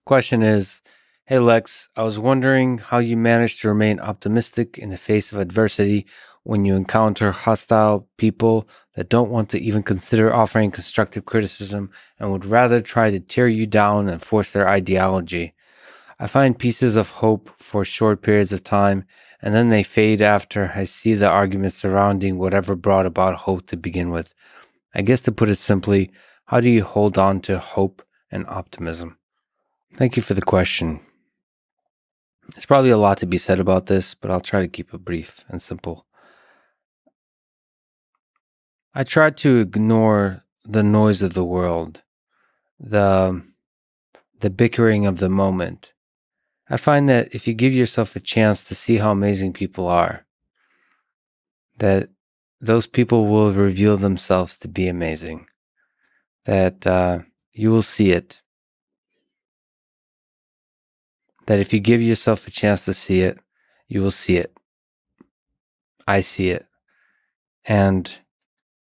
Question is, hey Lex, I was wondering how you manage to remain optimistic in the face of adversity when you encounter hostile people that don't want to even consider offering constructive criticism and would rather try to tear you down and force their ideology. I find pieces of hope for short periods of time, and then they fade after I see the arguments surrounding whatever brought about hope to begin with. I guess to put it simply, how do you hold on to hope and optimism? Thank you for the question. There's probably a lot to be said about this, but I'll try to keep it brief and simple. I try to ignore the noise of the world, the the bickering of the moment. I find that if you give yourself a chance to see how amazing people are, that those people will reveal themselves to be amazing. That you will see it. That if you give yourself a chance to see it, you will see it. I see it. And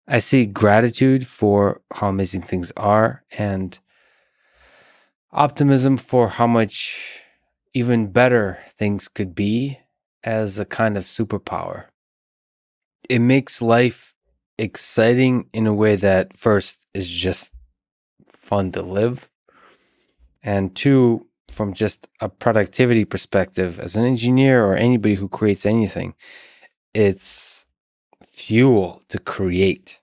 I see gratitude for how amazing things are and optimism for how much even better things could be as a kind of superpower. It makes life exciting in a way that, first, is just fun to live, and two, from just a productivity perspective, as an engineer or anybody who creates anything, it's fuel to create.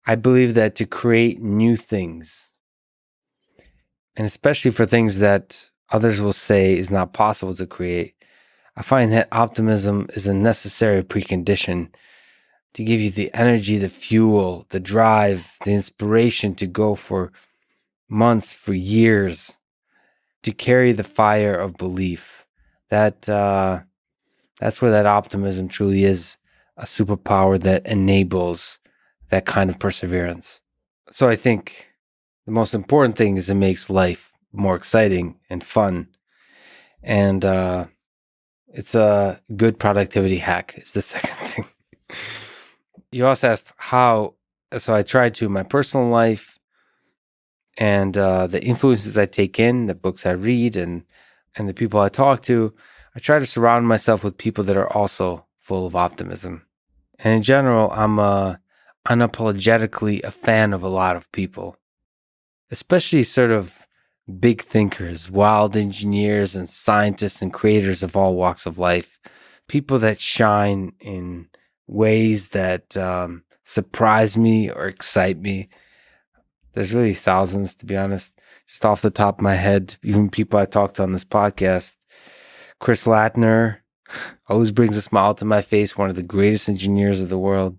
I believe that to create new things, and especially for things that others will say is not possible to create, I find that optimism is a necessary precondition to give you the energy, the fuel, the drive, the inspiration to go for months, for years, to carry the fire of belief. That's where that optimism truly is a superpower that enables that kind of perseverance. So I think the most important thing is it makes life more exciting and fun. And it's a good productivity hack, is the second thing. You also asked how. So I tried to, my personal life and the influences I take in, the books I read, and the people I talk to, I try to surround myself with people that are also full of optimism. And in general, I'm unapologetically a fan of a lot of people, especially sort of big thinkers, wild engineers, and scientists and creators of all walks of life. People that shine in ways that surprise me or excite me. There's really thousands, to be honest. Just off the top of my head, even people I talked to on this podcast. Chris Latner always brings a smile to my face, one of the greatest engineers of the world.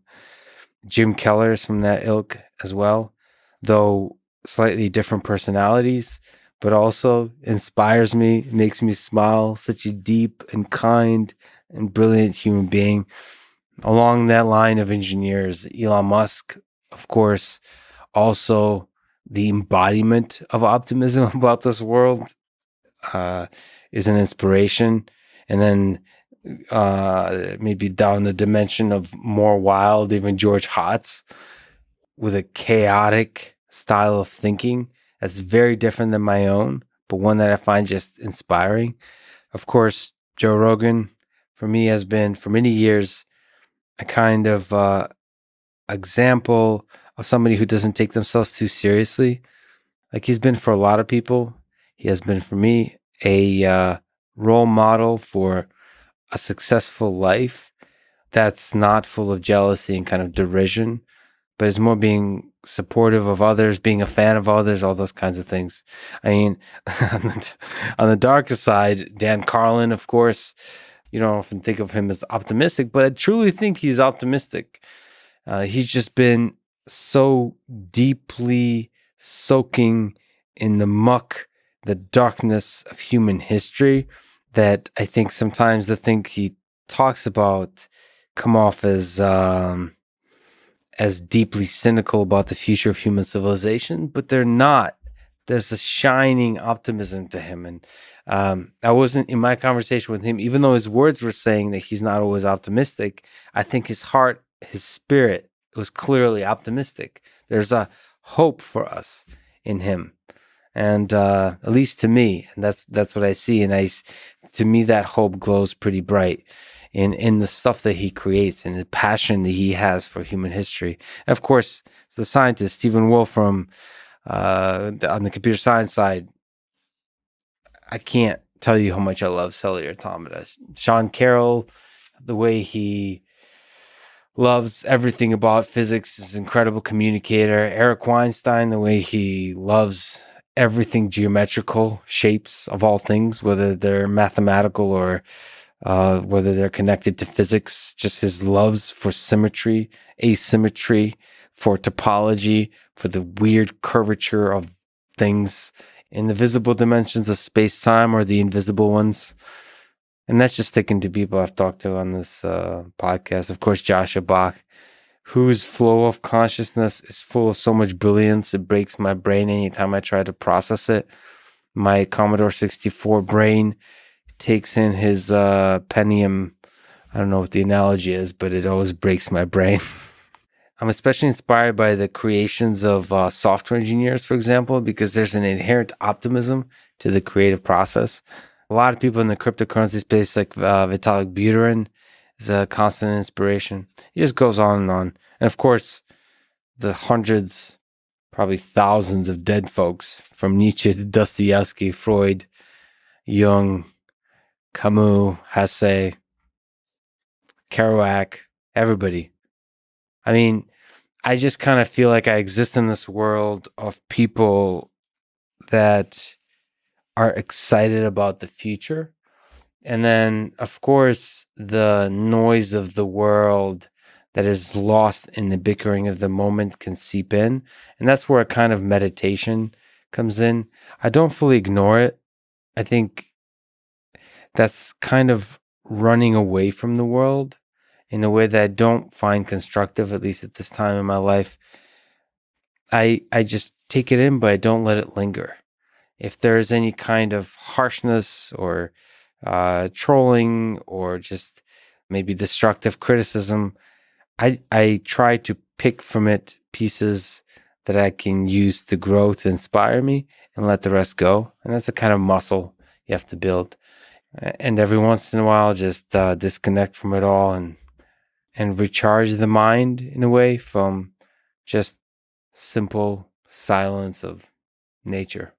Jim Keller is from that ilk as well, though slightly different personalities, but also inspires me, makes me smile. Such a deep and kind and brilliant human being. Along that line of engineers, Elon Musk, of course, also the embodiment of optimism about this world, uh, is an inspiration. And then maybe down the dimension of more wild, even George Hotz, with a chaotic style of thinking that's very different than my own, but one that I find just inspiring. Of course, Joe Rogan, for me, has been for many years a kind of example of somebody who doesn't take themselves too seriously. Like he's been for a lot of people. He has been for me a role model for a successful life that's not full of jealousy and kind of derision, but is more being supportive of others, being a fan of others, all those kinds of things. I mean, on the darker side, Dan Carlin, of course, you don't often think of him as optimistic, but I truly think he's optimistic. He's just been so deeply soaking in the muck, the darkness of human history, that I think sometimes the thing he talks about come off as deeply cynical about the future of human civilization, but they're not. There's a shining optimism to him. And I wasn't in my conversation with him, even though his words were saying that he's not always optimistic, I think his heart, his spirit was clearly optimistic. There's a hope for us in him. And at least to me, and that's what I see. And to me, that hope glows pretty bright in the stuff that he creates and the passion that he has for human history. And of course, the scientist Stephen Wolfram on the computer science side. I can't tell you how much I love cellular automata. Sean Carroll, the way he loves everything about physics, is an incredible communicator. Eric Weinstein, the way he loves everything geometrical, shapes of all things, whether they're mathematical or whether they're connected to physics, just his loves for symmetry, asymmetry, for topology, for the weird curvature of things in the visible dimensions of space time or the invisible ones. And that's just sticking to people I've talked to on this podcast. Of course, Joshua Bach, whose flow of consciousness is full of so much brilliance, it breaks my brain anytime I try to process it. My Commodore 64 brain takes in his Pentium. I don't know what the analogy is, but it always breaks my brain. I'm especially inspired by the creations of software engineers, for example, because there's an inherent optimism to the creative process. A lot of people in the cryptocurrency space, like Vitalik Buterin, is a constant inspiration. He just goes on and on. And of course, the hundreds, probably thousands of dead folks, from Nietzsche to Dostoevsky, Freud, Jung, Camus, Hesse, Kerouac, everybody. I mean, I just kind of feel like I exist in this world of people that are excited about the future. And then, of course, the noise of the world that is lost in the bickering of the moment can seep in. And that's where a kind of meditation comes in. I don't fully ignore it. I think that's kind of running away from the world in a way that I don't find constructive, at least at this time in my life. I just take it in, but I don't let it linger. If there's any kind of harshness or trolling or just maybe destructive criticism, I try to pick from it pieces that I can use to grow, to inspire me, and let the rest go. And that's the kind of muscle you have to build. And every once in a while, just disconnect from it all and recharge the mind in a way from just simple silence of nature.